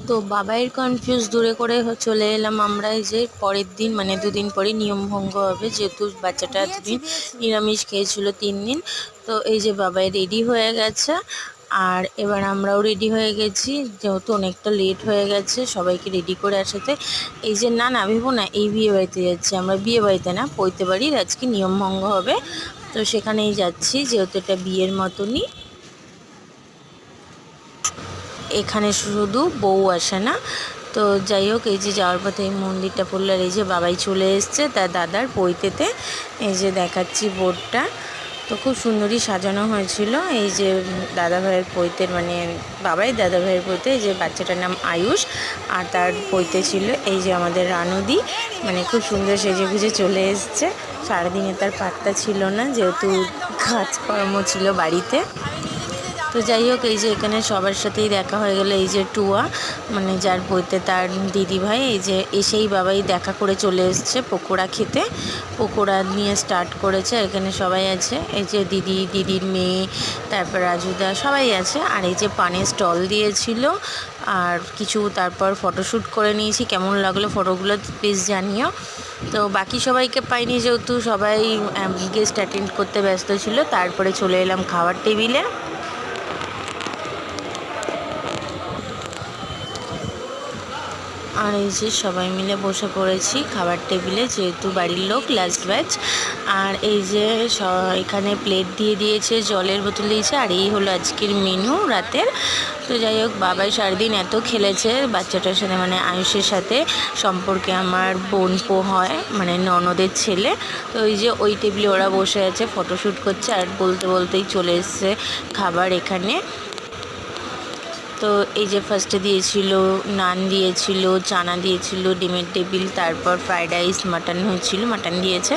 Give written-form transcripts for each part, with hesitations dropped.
তো বাবাইয়ের কনফিউজ দূরে করে চলে এলাম আমরা। এই যে পরের দিন মানে দুদিন পরে নিয়মভঙ্গ হবে, যেহেতু বাচ্চাটা এতদিন নিরামিষ খেয়েছিল 3 দিন। তো এই যে বাবাই রেডি হয়ে গেছে, আর এবার আমরাও রেডি হয়ে গেছি, যেহেতু অনেকটা লেট হয়ে গেছে সবাইকে রেডি করে আসাতে। এই যে না ভেবো না, এই বিয়ে বাড়িতে যাচ্ছি আমরা, বিয়ে বাড়িতে না, পৈতে বাড়ির আজকে নিয়মভঙ্গ হবে। তো সেখানেই যাচ্ছি, যেহেতু এটা বিয়ের মতনই। এখানে শুধু বউ আসে না। তো যাই হোক, এই যে যাওয়ার পথে এই মন্দিরটা পড়লো, আর এই যে বাবাই চলে এসছে তার দাদার পৈতেতে। এই যে দেখাচ্ছি বোর্ডটা, তো খুব সুন্দরই সাজানো হয়েছিল। এই যে দাদা ভাইয়ের পৈতের মানে বাবাই দাদা ভাইয়ের পৈতে, এই যে বাচ্চাটার নাম আয়ুষ, আর তার পৈতে ছিল এই যে আমাদের রানুদি। মানে খুব সুন্দর সেজে গুজে চলে এসছে। সারাদিনে তার পাত্তা ছিল না, যেহেতু কাজকর্ম ছিল বাড়িতে। তো যাই হোক, এই যে এখানে সবার সাথেই দেখা হয়ে গেল। এই যে টুয়া মানে যার বইতে তার দিদি ভাই, এই যে এসেই বাবাই দেখা করে চলে এসছে পকোড়া খেতে। পকোড়া নিয়ে স্টার্ট করেছে, এখানে সবাই আছে। এই যে দিদির মেয়ে, তারপর রাজুদা সবাই আছে। আর এই যে পানের স্টল দিয়েছিল আর কিছু, তারপর ফটোশ্যুট করে নিয়েছি। কেমন লাগলো ফটোগুলো প্লিজ জানিও। তো বাকি সবাইকে পাইনি, যেহেতু সবাই গেস্ট অ্যাটেন্ড করতে ব্যস্ত ছিল। তারপরে চলে এলাম খাবার টেবিলে। আর এই যে সবাই মিলে বসে পড়েছি খাবার টেবিলে, যেহেতু বাড়ির লোক লাস্ট ব্যাচ। আর এই যে এখানে প্লেট দিয়ে দিয়েছে, জলের বোতল দিয়েছে, আর এই হলো আজকের মেনু রাতের। তো যাই হোক, বাবাই সারাদিন এত খেলেছে বাচ্চাটার সাথে, মানে আয়ুষের সাথে। সম্পর্কে আমার বোনপো হয়, মানে ননদের ছেলে। তো ওই যে ওই টেবিলে ওরা বসে আছে, ফটোশ্যুট করছে, আর বলতে বলতেই চলে এসছে খাবার এখানে। তো এই যে ফার্স্টে দিয়েছিল নান, দিয়েছিল চানা, দিয়েছিল ডিমের টেবিল, তারপর ফ্রাইড রাইস, মাটন হয়েছিল, মাটন দিয়েছে।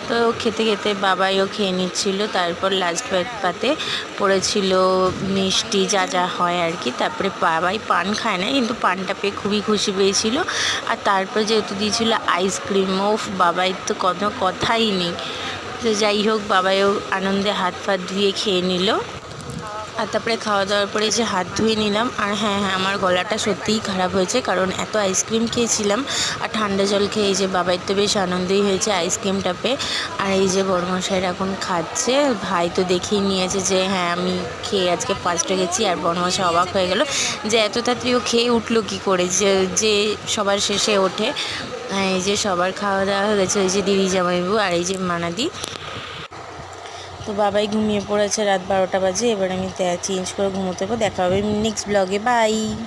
তো খেতে খেতে বাবাইও খেয়ে নিচ্ছিল। তারপর লাস্ট পাতে পড়েছিল মিষ্টি, যা যা হয় আর কি। তারপরে বাবাই পান খায় না, কিন্তু পানটা পেয়ে খুবই খুশি পেয়েছিল। আর তারপর যেহেতু দিয়েছিল আইসক্রিম, ওফ বাবাই তো কোনো কথাই নেই। তো যাই হোক, বাবাইও আনন্দে হাত ফাত ধুয়ে খেয়ে নিল। আর তারপরে খাওয়া দাওয়ার পরে যে হাত ধুয়ে নিলাম। আর হ্যাঁ, আমার গলাটা সত্যিই খারাপ হয়েছে, কারণ এত আইসক্রিম খেয়েছিলাম আর ঠান্ডা জল খেয়ে। এই যে বাবার তো বেশ আনন্দই হয়েছে আইসক্রিমটা পেয়ে। আর এই যে বড়মশাইরা এখন খাচ্ছে, ভাই তো দেখেই নিয়েছে যে হ্যাঁ আমি খেয়ে আজকে ফার্স্ট হয়ে গেছি। আর বড়মশাই অবাক হয়ে গেল যে এত তাড়াতাড়ি ও খেয়ে উঠলো কী করে, যে সবার শেষে ওঠে। এই যে সবার খাওয়া দাওয়া হয়ে গেছে, ওই যে দিদি জামাইবু আর এই যে মানাদি। তো বাবাই ঘুমিয়ে পড়েছে, রাত 12টা বাজে। এবার আমি চেঞ্জ করে ঘুমোতে হবে। দেখা হবে নেক্সট ব্লগে, বাই।